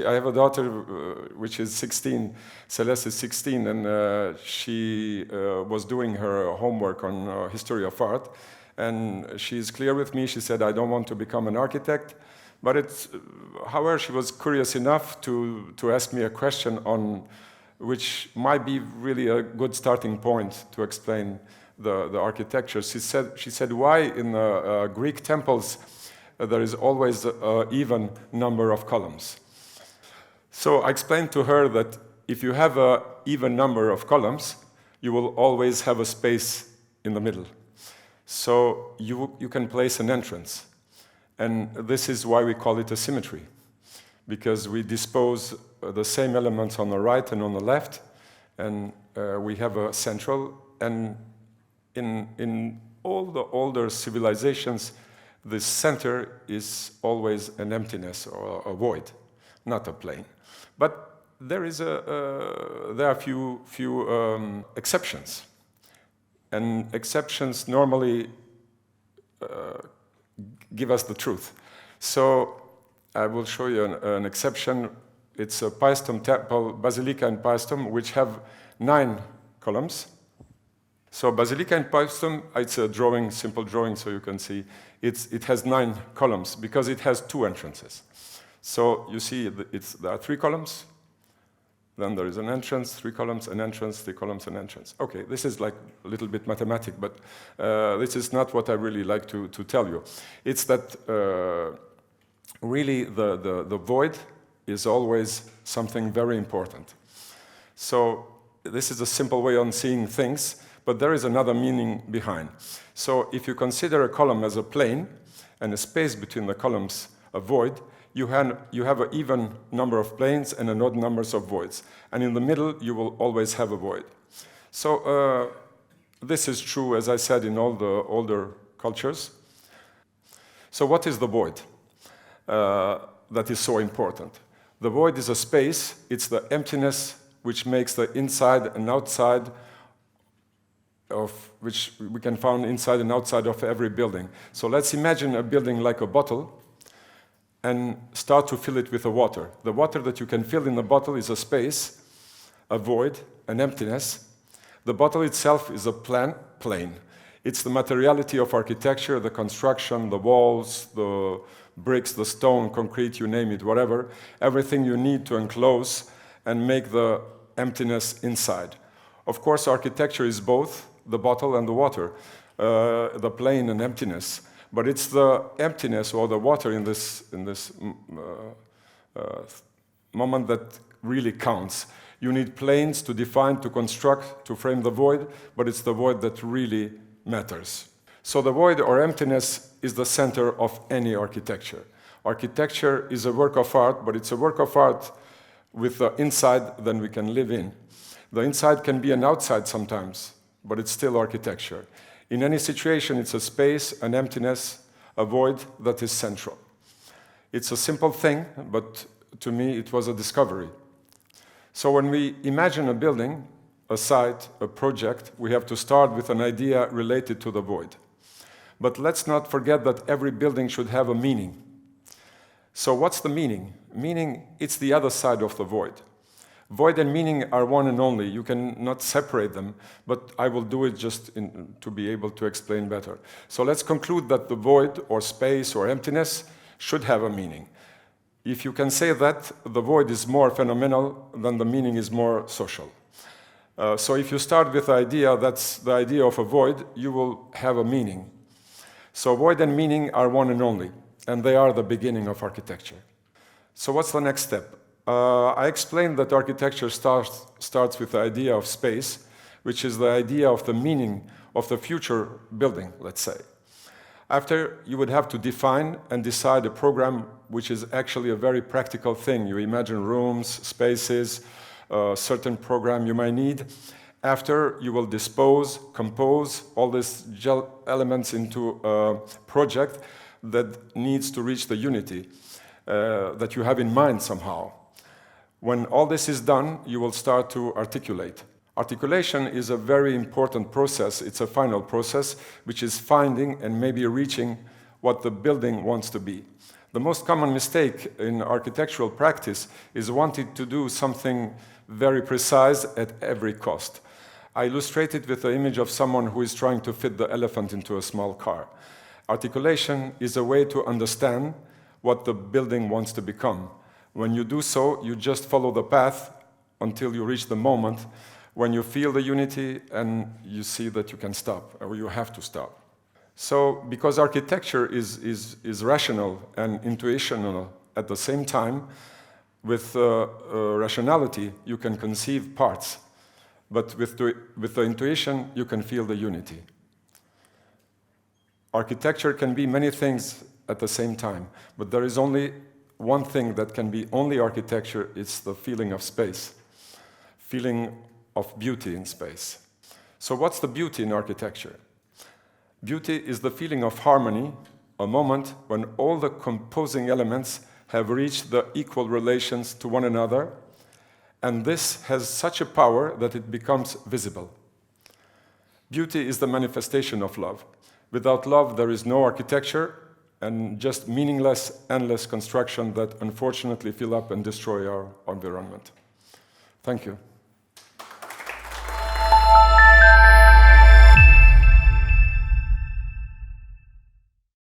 I have a daughter which is 16, Celeste is 16, and she was doing her homework on history of art, and she's clear with me. She said, I don't want to become an architect, but however, she was curious enough to ask me a question on which might be really a good starting point to explain the architecture. She said, why in the Greek temples there is always an even number of columns? So I explained to her that if you have an even number of columns, you will always have a space in the middle. So you can place an entrance. And this is why we call it a symmetry, because we dispose the same elements on the right and on the left, and we have a central. And in all the older civilizations, the center is always an emptiness or a void, not a plane. But there are few exceptions, and exceptions normally give us the truth. So I will show you an exception. It's a Paestum temple, Basilica in Paestum, which have 9 columns. So Basilica in Paestum, it's a drawing, simple drawing, so you can see it has 9 columns because it has 2 entrances. So you see there are 3 columns, then there is an entrance, 3 columns, an entrance, 3 columns, an entrance. Okay, this is like a little bit mathematic, but this is not what I really like to tell you. It's that really the void is always something very important. So this is a simple way on seeing things, but there is another meaning behind. So if you consider a column as a plane and a space between the columns a void, you have an even number of planes and an odd numbers of voids. And in the middle, you will always have a void. So this is true, as I said, in all the older cultures. So what is the void that is so important? The void is a space. It's the emptiness which makes the inside and outside of which we can find inside and outside of every building. So let's imagine a building like a bottle and start to fill it with the water. The water that you can fill in the bottle is a space, a void, an emptiness. The bottle itself is a plane. It's the materiality of architecture, the construction, the walls, the bricks, the stone, concrete, you name it, whatever. Everything you need to enclose and make the emptiness inside. Of course, architecture is both the bottle and the water, the plane and emptiness. But it's the emptiness or the water in this moment that really counts. You need planes to define, to construct, to frame the void, but it's the void that really matters. So the void or emptiness is the center of any architecture. Architecture is a work of art, but it's a work of art with the inside that we can live in. The inside can be an outside sometimes, but it's still architecture. In any situation, it's a space, an emptiness, a void that is central. It's a simple thing, but to me, it was a discovery. So when we imagine a building, a site, a project, we have to start with an idea related to the void. But let's not forget that every building should have a meaning. So what's the meaning? Meaning, it's the other side of the void. Void and meaning are one and only. You cannot separate them, but I will do it just to be able to explain better. So let's conclude that the void or space or emptiness should have a meaning. If you can say that, the void is more phenomenal than the meaning is more social. So if you start with the idea that's the idea of a void, you will have a meaning. So void and meaning are one and only, and they are the beginning of architecture. So what's the next step? I explained that architecture starts with the idea of space, which is the idea of the meaning of the future building, let's say. After, you would have to define and decide a program which is actually a very practical thing. You imagine rooms, spaces, a certain program you might need. After, you will dispose, compose all these elements into a project that needs to reach the unity that you have in mind somehow. When all this is done, you will start to articulate. Articulation is a very important process. It's a final process, which is finding and maybe reaching what the building wants to be. The most common mistake in architectural practice is wanting to do something very precise at every cost. I illustrate it with the image of someone who is trying to fit the elephant into a small car. Articulation is a way to understand what the building wants to become. When you do so, you just follow the path until you reach the moment when you feel the unity and you see that you can stop, or you have to stop. So, because architecture is rational and intuitional at the same time, with rationality, you can conceive parts. But with the intuition, you can feel the unity. Architecture can be many things at the same time, but there is only one thing that can be only architecture. It's the feeling of space, feeling of beauty in space. So what's the beauty in architecture? Beauty is the feeling of harmony, a moment when all the composing elements have reached the equal relations to one another, and this has such a power that it becomes visible. Beauty is the manifestation of love. Without love, there is no architecture, and just meaningless, endless construction that unfortunately fill up and destroy our environment. Thank you.